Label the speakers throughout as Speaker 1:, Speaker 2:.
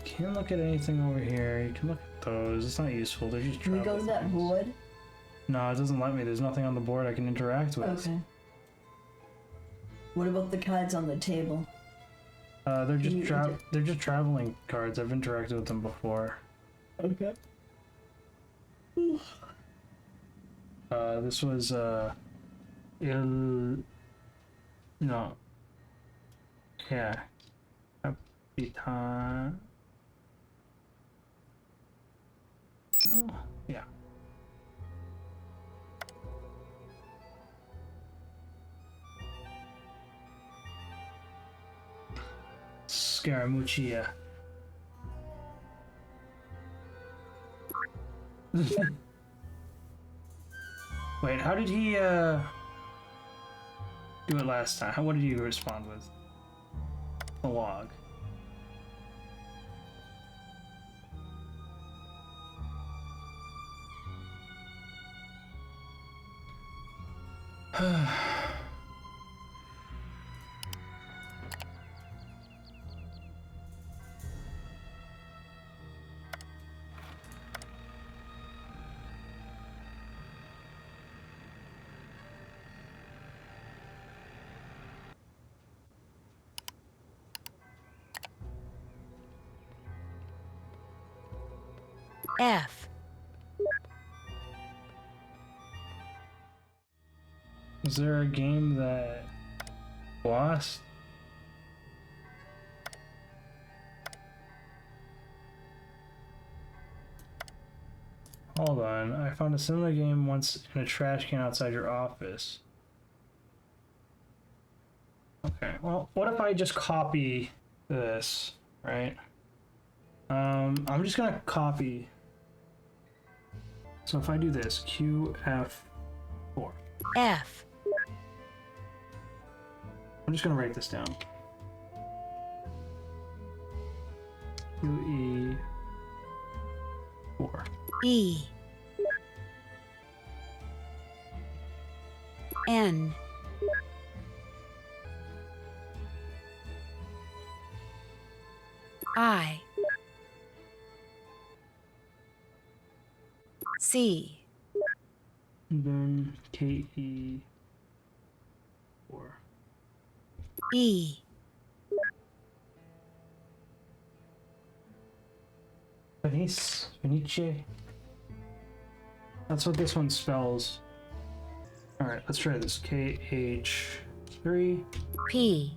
Speaker 1: can't look at anything over here. You can look at those. It's not useful. They're just
Speaker 2: Can we go to that board?
Speaker 1: No, it doesn't let me. There's nothing on the board I can interact with.
Speaker 2: Okay. What about the cards on the table?
Speaker 1: They're just traveling cards. I've interacted with them before.
Speaker 2: Okay.
Speaker 1: This was no. Yeah. Capitan. Oh, yeah. Scaramuccia. Wait, how did he do it last time? What did you respond with? A log.
Speaker 3: F.
Speaker 1: Is there a game that lost? Hold on, I found a similar game once in a trash can outside your office. Okay, well, what if I just copy this, right? I'm just gonna copy. So if I do this, QF4.
Speaker 3: F.
Speaker 1: I'm just gonna write this down. QE4.
Speaker 3: E. N. I. C.
Speaker 1: And then KE4.
Speaker 3: E.
Speaker 1: Venice. Venice. That's what this one spells. Alright, let's try this. KH3.
Speaker 3: P.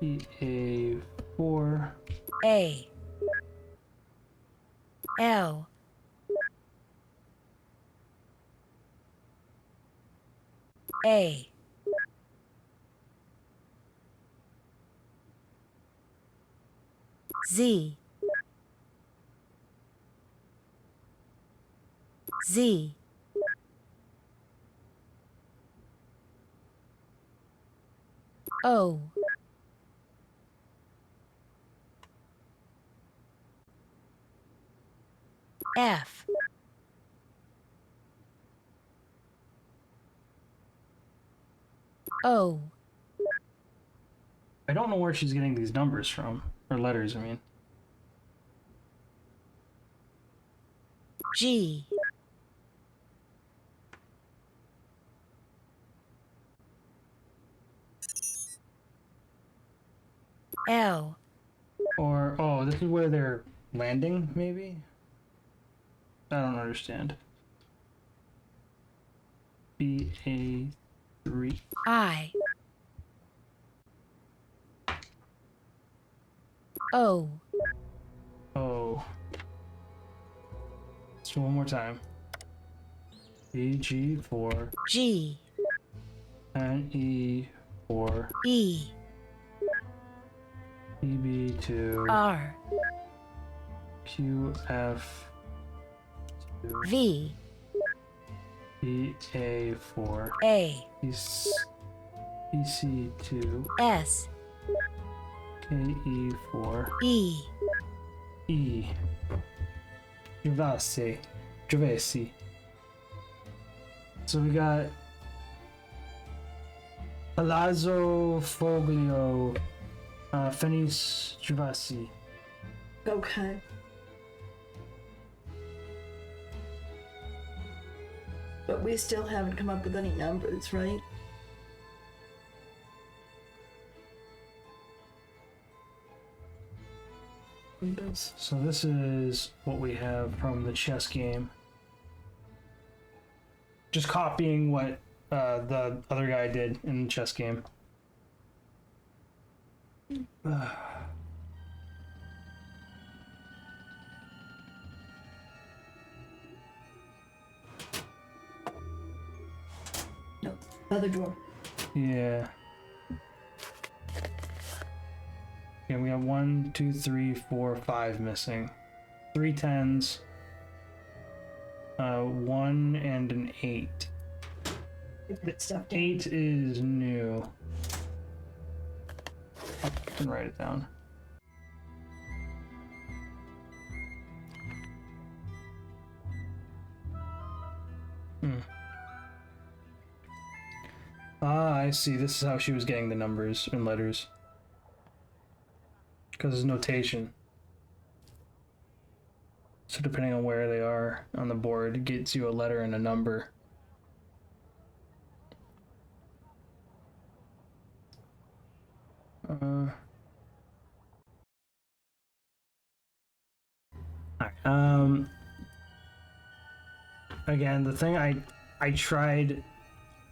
Speaker 1: PA4.
Speaker 3: A. L. A. Z. Z. O. F. O.
Speaker 1: I don't know where she's getting these numbers from. Or letters, I mean.
Speaker 3: G. L.
Speaker 1: Or, oh, this is where they're landing, maybe? I don't understand. BA3.
Speaker 3: I. O.
Speaker 1: Oh. Let's do one more time. BG4.
Speaker 3: G.
Speaker 1: NE4.
Speaker 3: E.
Speaker 1: EB2.
Speaker 3: R.
Speaker 1: QF2.
Speaker 3: V.
Speaker 1: EA4.
Speaker 3: A.
Speaker 1: PC2.
Speaker 3: S.
Speaker 1: KE4.
Speaker 3: E.
Speaker 1: E. Giovassi. Giovessi. So we got Palazzo Foglio, Venice Giovassi.
Speaker 2: Okay. But we still haven't come up with any numbers, right? Numbers.
Speaker 1: So this is what we have from the chess game. Just copying what the other guy did in the chess game.
Speaker 2: No, other drawer.
Speaker 1: Yeah. Okay, we have 1, 2, 3, 4, 5 missing. 3 10s. 1 and an 8.
Speaker 2: We put stuff down.
Speaker 1: 8 is new. I can write it down. Ah, I see. This is how she was getting the numbers and letters. Because it's notation. So depending on where they are on the board, it gets you a letter and a number. Alright, again, the thing I tried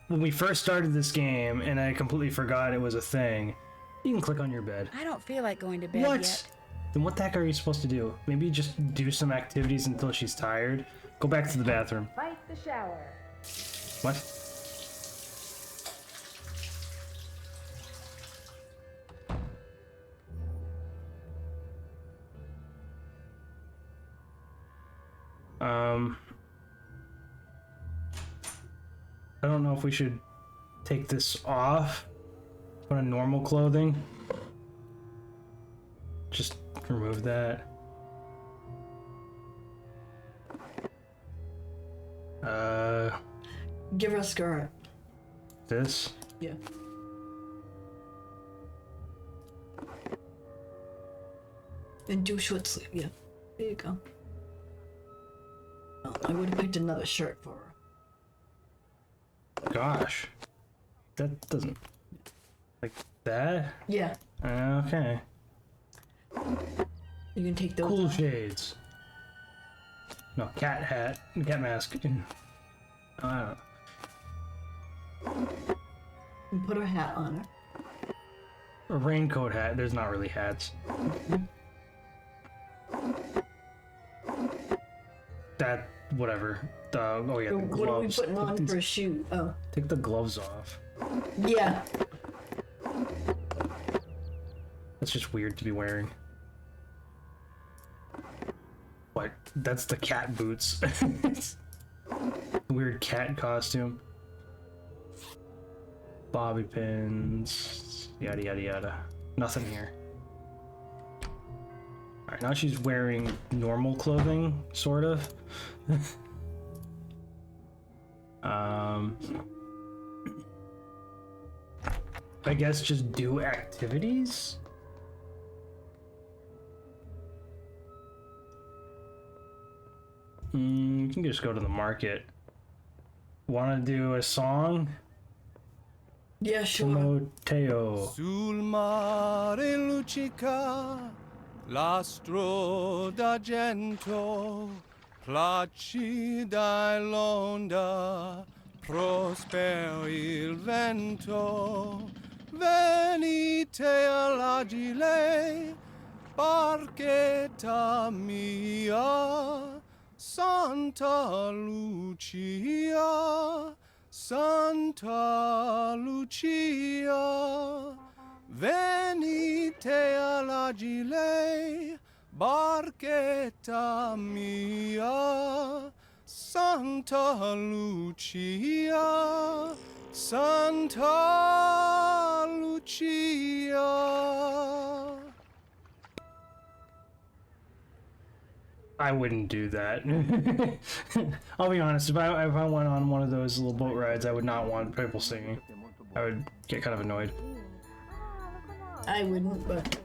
Speaker 1: when we first started this game, and I completely forgot it was a thing. You can click on your bed.
Speaker 3: I don't feel like going to bed
Speaker 1: What?
Speaker 3: yet.
Speaker 1: Then what the heck are you supposed to do? Maybe just do some activities until she's tired? Go back to the bathroom.
Speaker 3: Fight the shower.
Speaker 1: What? I don't know if we should take this off, put on normal clothing. Just remove that.
Speaker 2: Give her a skirt.
Speaker 1: This?
Speaker 2: Yeah. And do short sleeve, yeah. There you go. Oh, I would have picked another shirt for her.
Speaker 1: Gosh. That doesn't... Like that?
Speaker 2: Yeah.
Speaker 1: Okay.
Speaker 2: You can take those
Speaker 1: Cool
Speaker 2: off.
Speaker 1: shades. No, cat hat. Cat mask. I don't
Speaker 2: And put her hat on her.
Speaker 1: A raincoat hat. There's not really hats. That, whatever. Oh yeah, the gloves.
Speaker 2: What are we putting on for a shoe? Oh.
Speaker 1: Take the gloves off.
Speaker 2: Yeah.
Speaker 1: That's just weird to be wearing. What? That's the cat boots. Weird cat costume. Bobby pins. Yada yada yada. Nothing here. Alright, now she's wearing normal clothing, sort of. I guess just do activities? You can just go to the market. Want to do a song?
Speaker 2: Yeah, sure.
Speaker 1: Timoteo.
Speaker 4: Sul mare luccica l'astro d'argento, placida l'onda, prosper il vento. Venite all'agile, barchetta mia, Santa Lucia, Santa Lucia. Venite all'agile, barchetta mia, Santa Lucia, Santa Lucia.
Speaker 1: I wouldn't do that. I'll be honest, if I went on one of those little boat rides, I would not want people singing. I would get kind of annoyed.
Speaker 2: I wouldn't, but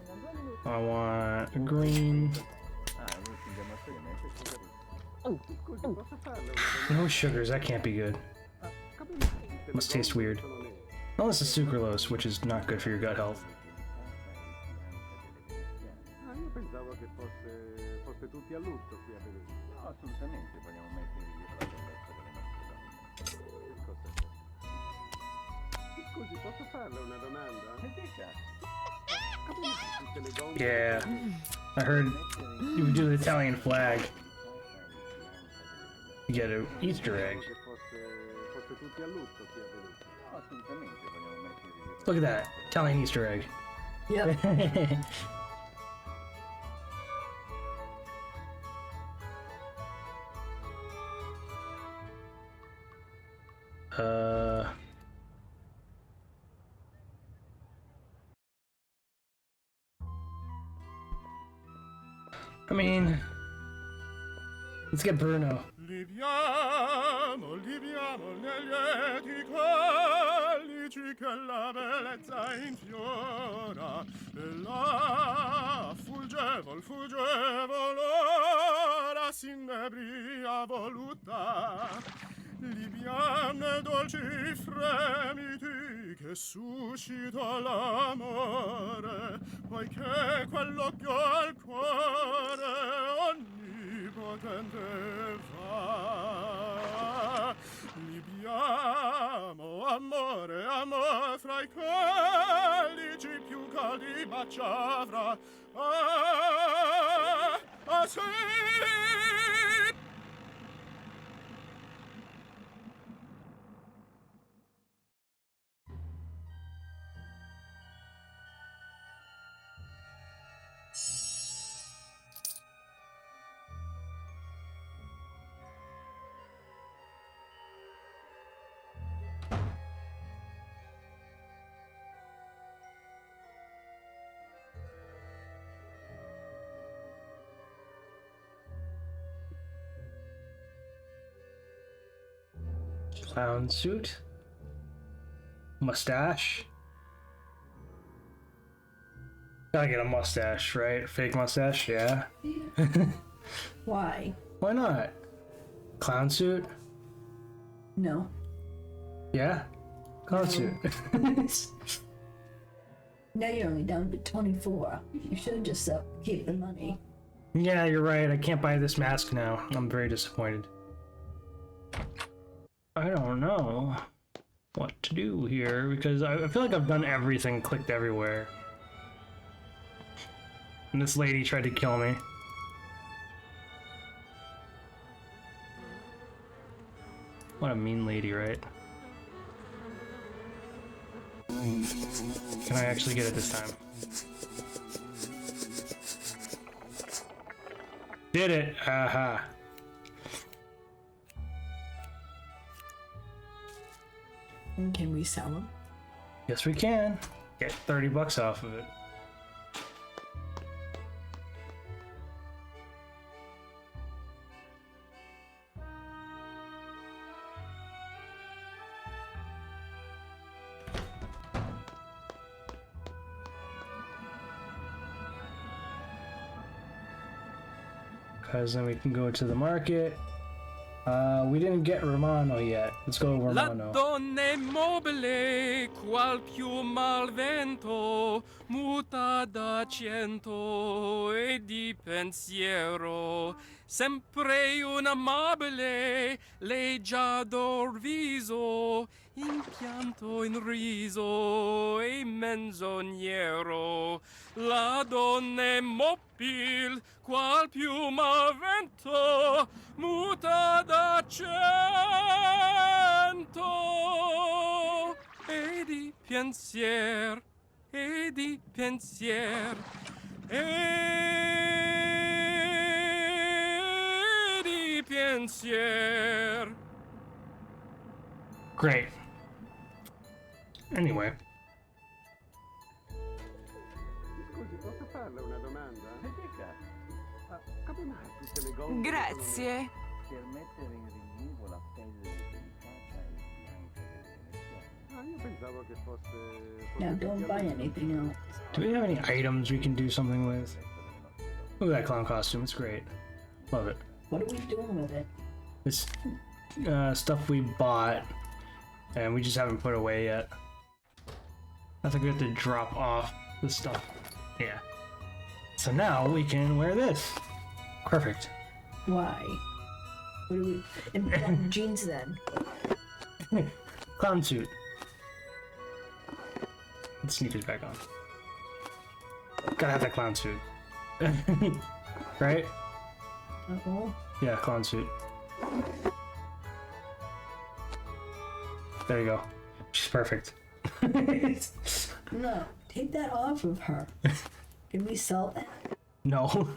Speaker 1: I want a green. No sugars, that can't be good. Must taste weird. Unless it's sucralose, which is not good for your gut health.
Speaker 5: Io pensavo che foste tutti a lutto qui a Venezia. No, assolutamente, vogliamo mettere in rilievo la bellezza delle nostre donne. Che cosa c'è? Scusi, posso farle una domanda?
Speaker 1: Yeah, I heard you would do the Italian flag. You get an Easter egg.
Speaker 5: Foste tutti a lutto qui a Venezia. No, assolutamente, vogliamo mettere in rilievo.
Speaker 1: Look at that, Italian Easter egg.
Speaker 2: Yep.
Speaker 1: I mean, let's get Bruno.
Speaker 4: Liviamo, liviamo negli lieti quellici che la bellezza infiora e la fulgevol ora s'inebria voluta. Liviane dolci fremiti che suscita l'amore, poiché quell'occhio al cuore onnipotente va. Libiamo, amore, amore, fra i calici più caldi bacia avrà. Sì!
Speaker 1: Clown suit. Mustache. Gotta get a mustache, right? Fake mustache, yeah.
Speaker 2: Why?
Speaker 1: Why not? Clown suit?
Speaker 2: No.
Speaker 1: Yeah? Clown suit.
Speaker 2: Now you're only down to 24. You should have just keep the money.
Speaker 1: Yeah, you're right. I can't buy this mask now. I'm very disappointed. I don't know what to do here because I feel like I've done everything, clicked everywhere. And this lady tried to kill me. What a mean lady, right? Can I actually get it this time? Did it! Aha!
Speaker 2: And can we sell them?
Speaker 1: Yes, we can. Get 30 bucks off of it. Because then we can go to the market. We didn't get Romano yet. Let's go
Speaker 6: La
Speaker 1: Romano.
Speaker 6: donna immobile, qual piuma al vento, muta d'accento e di pensiero. Sempre un'amabile, leggiador viso, in pianto, in riso e menzognero. La donna immobile, qual piuma al vento, muta d'accento e di pensier, e di pensier, e di pensier.
Speaker 1: Great. Anyway.
Speaker 5: Scusi, posso farle una domanda? Come mai tutte le gonne
Speaker 3: Grazie.
Speaker 5: per mettere in rilievo la pelle delicata e bianca delle veneziane? Io pensavo che fosse
Speaker 2: Now don't buy anything else.
Speaker 1: Do we have any items we can do something with? Look at that clown costume. It's great. Love it.
Speaker 2: What are we doing with it?
Speaker 1: This stuff we bought, and we just haven't put away yet. I think we have to drop off the stuff. Yeah. So now we can wear this. Perfect.
Speaker 2: Why? What do we... And jeans then?
Speaker 1: Clown suit. Put sneakers back on. Gotta have that clown suit. Right?
Speaker 2: Uh-oh.
Speaker 1: Yeah, clown suit. There you go. She's perfect.
Speaker 2: No, take that off of her. Can we sell that?
Speaker 1: No.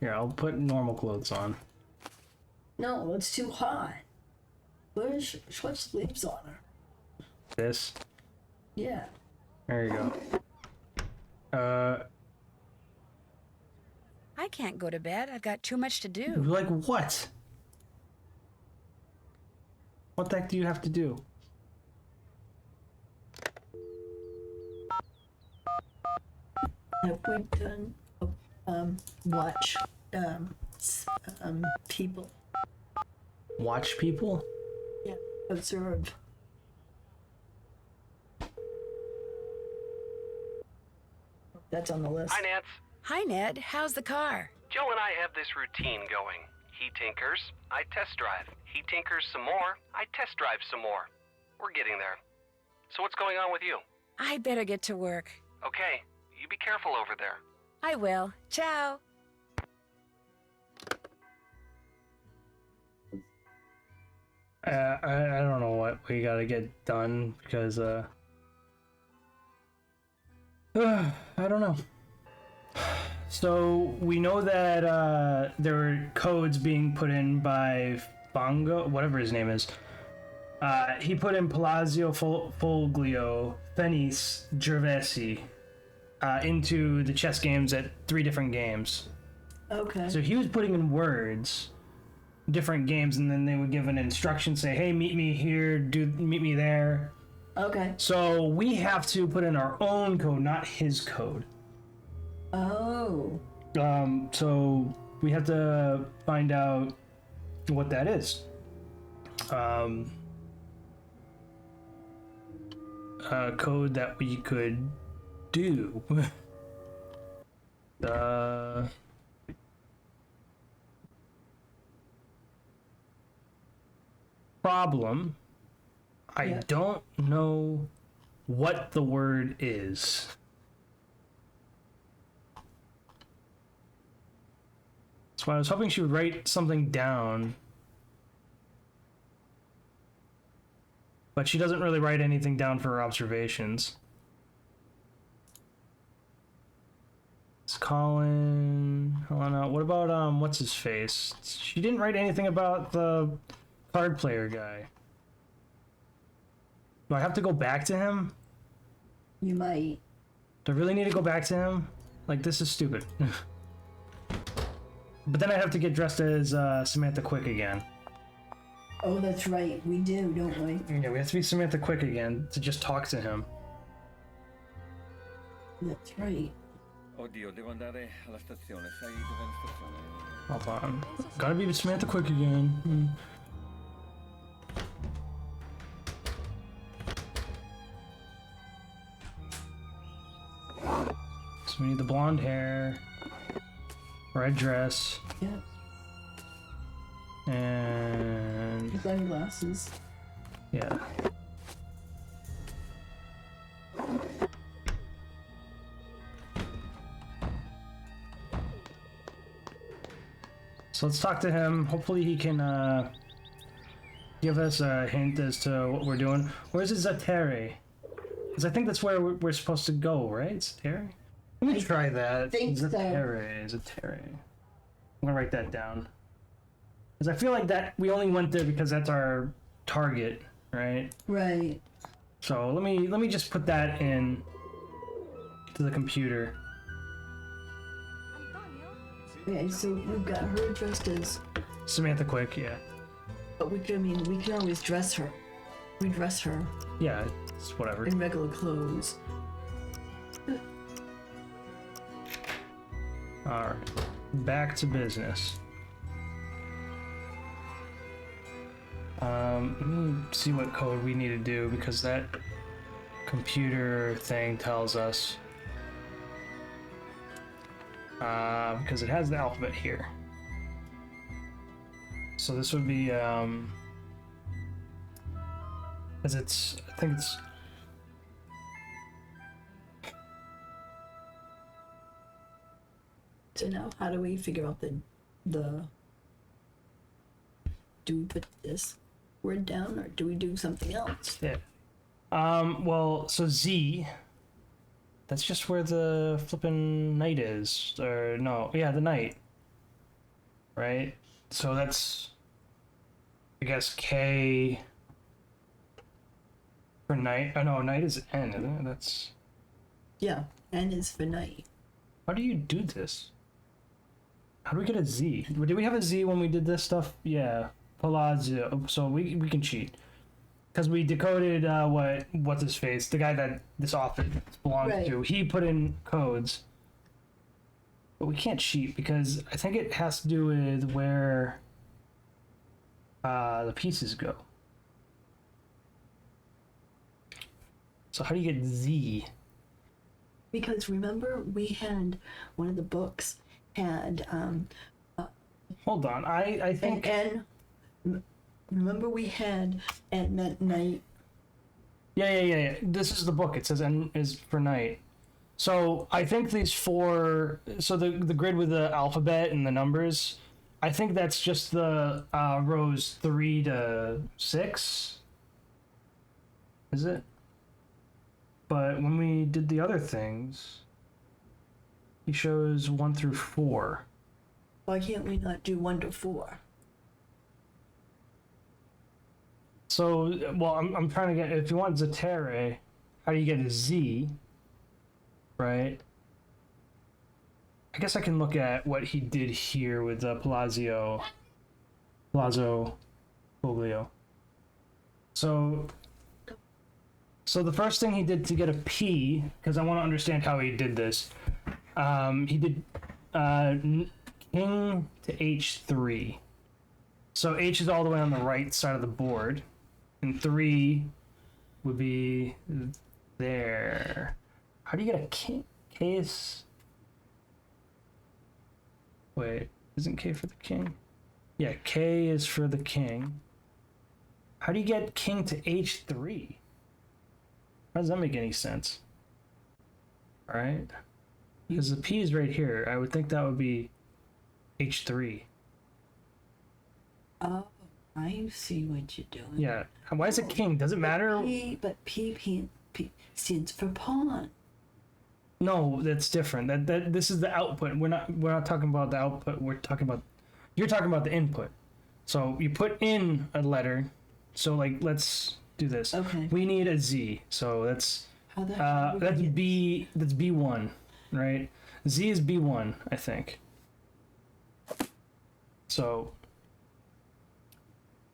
Speaker 1: Here, I'll put normal clothes on.
Speaker 2: No, it's too hot. Where's short sleeves on her?
Speaker 1: This.
Speaker 2: Yeah.
Speaker 1: There you go.
Speaker 3: I can't go to bed. I've got too much to do.
Speaker 1: Like what? What the heck do you have to do?
Speaker 2: Have we done watch people?
Speaker 1: Watch people?
Speaker 2: Yeah. Observe. That's on the list.
Speaker 7: Hi, Nance.
Speaker 3: Hi, Ned. How's the car?
Speaker 7: Joe and I have this routine going. He tinkers, I test drive. He tinkers some more, I test drive some more. We're getting there. So what's going on with you?
Speaker 3: I better get to work.
Speaker 7: Okay, you be careful over there.
Speaker 3: I will. Ciao.
Speaker 1: I don't know what we gotta get done because I don't know. So we know that there were codes being put in by Bongo, whatever his name is. He put in Palazzo Foglio, Venice, Gervasi into the chess games at 3 different games.
Speaker 2: Okay.
Speaker 1: So he was putting in words, different games, and then they would give an instruction, say, "Hey, meet me here. Meet me there."
Speaker 2: Okay.
Speaker 1: So we have to put in our own code, not his code.
Speaker 2: Oh.
Speaker 1: So we have to find out what that is. A code that we could do. Problem. I
Speaker 2: Yeah.
Speaker 1: don't know what the word is. So I was hoping she would write something down. But she doesn't really write anything down for her observations. It's Colin. Helena. What about what's his face? She didn't write anything about the card player guy. Do I have to go back to him?
Speaker 2: You might.
Speaker 1: Do I really need to go back to him? Like, this is stupid. But then I have to get dressed as Samantha Quick again.
Speaker 2: Oh, that's right. We do, don't we?
Speaker 1: Yeah, we have to be Samantha Quick again to just talk to him.
Speaker 2: That's right.
Speaker 5: Oddio, devo andare alla stazione. Sai dov'è la stazione?
Speaker 1: Hold on. Gotta be Samantha Quick again. So we need the blonde hair, red dress,
Speaker 2: Yeah.
Speaker 1: and
Speaker 2: Sunglasses.
Speaker 1: yeah. So let's talk to him. Hopefully he can give us a hint as to what we're doing. Where's Zatere? Because I think that's where we're supposed to go, right? Zatere? Let me try that.
Speaker 2: think so.
Speaker 1: Zatere. I'm gonna write that down. Because I feel like that we only went there because that's our target, right?
Speaker 2: Right.
Speaker 1: So let me just put that in to the computer.
Speaker 2: Okay, so we've got her dressed as,
Speaker 1: Samantha Quick, yeah.
Speaker 2: but we can always dress her. We dress her
Speaker 1: Yeah, it's whatever.
Speaker 2: in regular clothes.
Speaker 1: Alright. Back to business. Let me see what code we need to do because that computer thing tells us. Because it has the alphabet here. So this would be, as it's, I think it's,
Speaker 2: So now, how do we figure out the? Do we put this word down, or do we do something else?
Speaker 1: yeah. Well, so Z, that's just where the flippin' knight is, or no, yeah, the knight. Right? So that's, I guess, K for knight. Oh no, knight is N, isn't it? That's,
Speaker 2: Yeah, N is for night.
Speaker 1: how do you do this? How do we get a Z? Did we have a Z when we did this stuff? Yeah, Palazzo. So we can cheat. Because we decoded what's his face, the guy that this office belongs
Speaker 2: Right.
Speaker 1: to. He put in codes, but we can't cheat because I think it has to do with where the pieces go. So how do you get Z?
Speaker 2: Because remember, we had one of the books had
Speaker 1: Hold on, I
Speaker 2: an
Speaker 1: think
Speaker 2: N. Remember, we had N meant night.
Speaker 1: yeah. This is the book. It says N is for night. So I think these four. So the grid with the alphabet and the numbers. I think that's just the rows 3 to 6. Is it? But when we did the other things, he shows 1 through 4.
Speaker 2: Why can't we not do 1 to 4?
Speaker 1: So, well, I'm trying to get, if you want Zetere, how do you get a Z, right? I guess I can look at what he did here with Palazzo Foglio. So the first thing he did to get a P, because I want to understand how he did this, he did king to H3. So H is all the way on the right side of the board. And 3 would be there. How do you get a king? K is... Wait, isn't K for the king? Yeah, K is for the king. How do you get king to H3? How does that make any sense? Alright. Because the P is right here. I would think that would be H3.
Speaker 2: Oh, I see what you're doing.
Speaker 1: Yeah. Why is it king? Does it matter?
Speaker 2: P stands for pawn.
Speaker 1: No, that's different. That this is the output. We're not talking about the output. You're talking about the input. So you put in a letter. So like let's do this.
Speaker 2: Okay.
Speaker 1: We need a Z. So that's
Speaker 2: How the hell do we
Speaker 1: that's
Speaker 2: get-
Speaker 1: B. That's B1, right? Z is B1, I think. So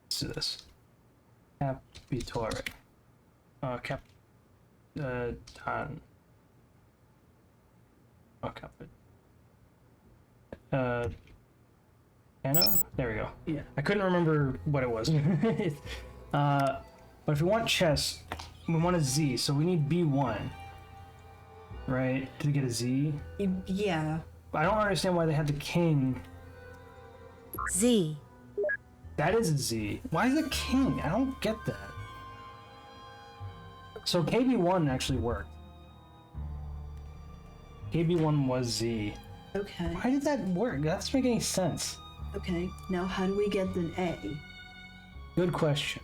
Speaker 1: let's do this. Capitore. Tan. Oh, capit. Ano? There we go.
Speaker 2: Yeah.
Speaker 1: I couldn't remember what it was. But if we want chess, we want a Z, so we need B1. Right? To get a Z.
Speaker 2: Yeah.
Speaker 1: I don't understand why they had the king.
Speaker 3: Z.
Speaker 1: That is a Z. Why is it king? I don't get that. So KB1 actually worked. KB1 was Z.
Speaker 2: Okay.
Speaker 1: Why did that work? That doesn't make any sense.
Speaker 2: Okay. Now, how do we get an A?
Speaker 1: Good question.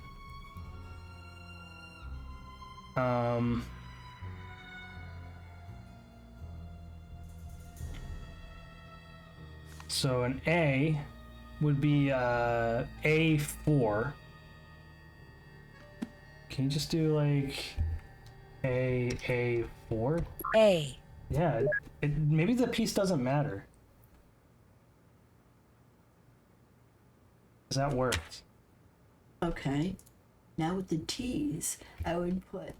Speaker 1: So an A would be A4. Can you just do like A4?
Speaker 3: A.
Speaker 1: Yeah, maybe the piece doesn't matter. 'Cause that worked.
Speaker 2: Okay. Now with the T's, I would put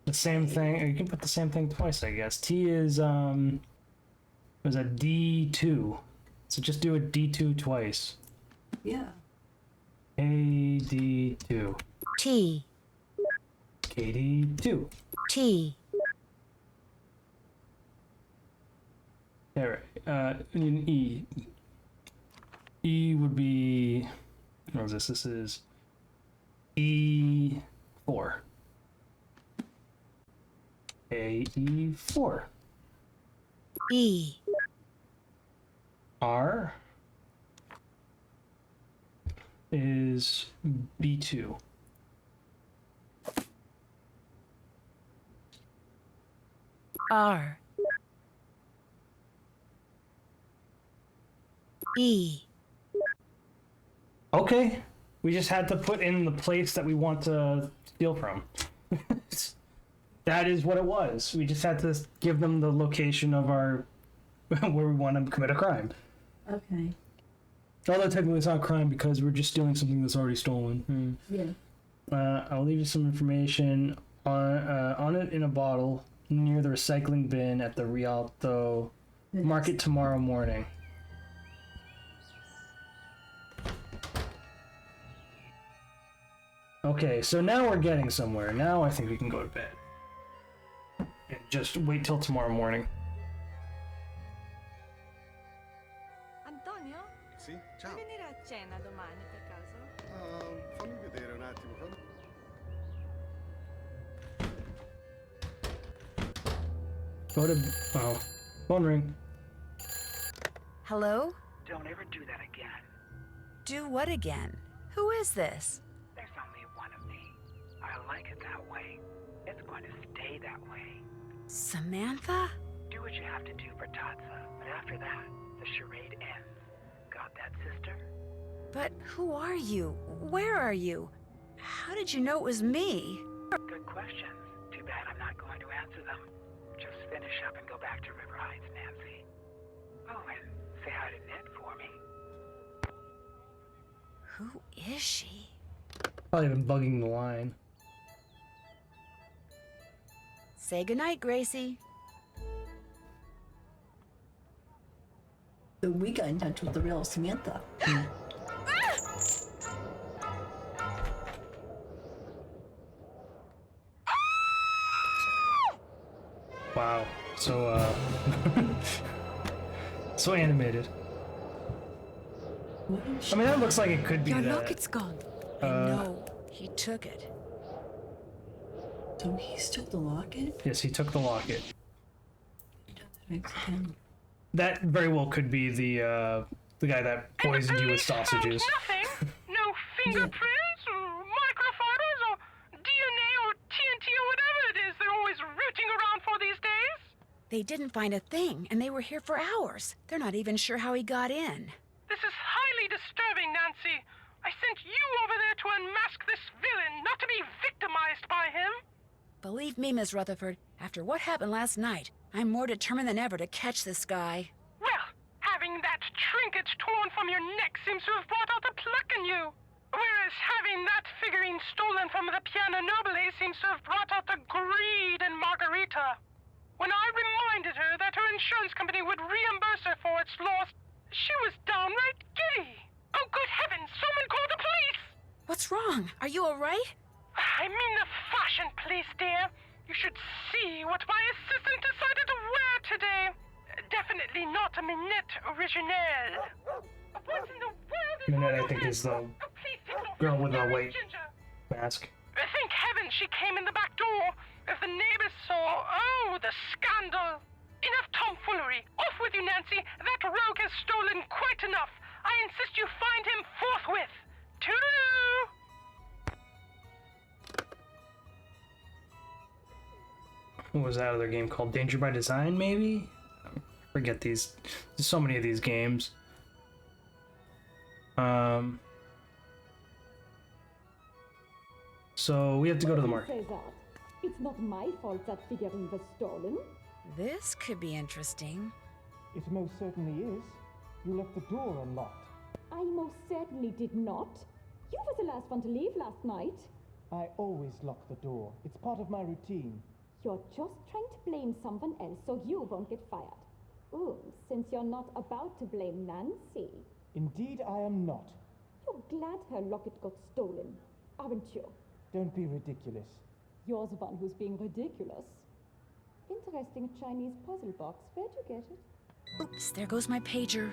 Speaker 1: The same thing, or you can put the same thing twice, I guess. T is, was a D2. So just do a D2 twice.
Speaker 2: yeah.
Speaker 1: AD2.
Speaker 3: T.
Speaker 1: KD2.
Speaker 3: T.
Speaker 1: Alright, in E. E would be, what is this? This is E4. AE4.
Speaker 3: E.
Speaker 1: R is B2.
Speaker 3: R. E.
Speaker 1: Okay, we just had to put in the place that we want to steal from. That is what it was. We just had to give them the location of our where we want to commit a crime.
Speaker 2: Okay.
Speaker 1: Although technically it's not a crime because we're just stealing something that's already stolen.
Speaker 2: Yeah.
Speaker 1: I'll leave you some information on it in a bottle near the recycling bin at the Rialto Market tomorrow morning. Okay, so now we're getting somewhere. Now I think we can go to bed. And just wait till tomorrow morning.
Speaker 8: Antonio,
Speaker 5: Sì, ciao.
Speaker 8: vuoi venire a cena domani per caso?
Speaker 5: Fammi vedere un attimo.
Speaker 1: Go to... Oh. Phone ring.
Speaker 3: Hello?
Speaker 9: Don't ever do that again.
Speaker 3: Do what again? Who is this?
Speaker 9: There's only one of me. I like it that way. It's going to stay that way.
Speaker 3: Samantha?
Speaker 9: Do what you have to do for Tatsa, but after that, the charade ends. Got that, sister?
Speaker 3: But who are you? Where are you? How did you know it was me?
Speaker 9: Good questions. Too bad I'm not going to answer them. Just finish up and go back to River Heights, Nancy. Oh, and say hi to Ned for me.
Speaker 3: Who is she?
Speaker 1: Probably been bugging the line.
Speaker 3: Say goodnight, Gracie.
Speaker 2: So we got in touch with the real Samantha.
Speaker 1: Wow. So, so animated. I mean, that looks like it could be
Speaker 3: Your
Speaker 1: that.
Speaker 3: locket's gone. I know. He took it.
Speaker 2: So he stole the locket?
Speaker 1: Yes, he took the locket.
Speaker 2: Again.
Speaker 1: That very well could be the guy that poisoned you with sausages.
Speaker 6: Nothing. No fingerprints or microfibers or DNA or TNT or whatever it is they're always rooting around for these days.
Speaker 3: They didn't find a thing, and they were here for hours. They're not even sure how he got in.
Speaker 6: This is highly disturbing, Nancy. I sent you over there to unmask this villain, not to be victimized by him.
Speaker 3: Believe me, Miss Rutherford, after what happened last night, I'm more determined than ever to catch this guy.
Speaker 6: Well, having that trinket torn from your neck seems to have brought out the pluck in you. Whereas having that figurine stolen from the Piano Nobile seems to have brought out the greed in Margarita. When I reminded her that her insurance company would reimburse her for its loss, she was downright giddy. Oh, good heavens, someone call the police!
Speaker 3: What's wrong? Are you all right?
Speaker 6: I mean the fashion police, dear. You should see what my assistant decided to wear today. Definitely not a Minette originelle. What in the world is
Speaker 1: Minette,
Speaker 6: all
Speaker 1: I think,
Speaker 6: this?
Speaker 1: is the
Speaker 6: Oh, please take off
Speaker 1: girl
Speaker 6: your
Speaker 1: with the
Speaker 6: earrings,
Speaker 1: white
Speaker 6: Ginger.
Speaker 1: mask.
Speaker 6: Thank heaven she came in the back door. If the neighbors saw, oh, the scandal. Enough tomfoolery. Off with you, Nancy. That rogue has stolen quite enough. I insist you find him forthwith. Toodaloo!
Speaker 1: What was that other game called? Danger by Design, maybe? Forget these. There's so many of these games. So we have to go to the market.
Speaker 10: Say that. It's not my fault that figurine was stolen.
Speaker 3: This could be interesting.
Speaker 11: It most certainly is. You left the door unlocked.
Speaker 10: I most certainly did not. You were the last one to leave last night.
Speaker 11: I always lock the door. It's part of my routine.
Speaker 10: You're just trying to blame someone else so you won't get fired. Ooh, since you're not about to blame Nancy.
Speaker 11: Indeed, I am not.
Speaker 10: You're glad her locket got stolen, aren't you?
Speaker 11: Don't be ridiculous.
Speaker 10: You're the one who's being ridiculous. Interesting Chinese puzzle box. Where'd you get it?
Speaker 3: Oops, there goes my pager.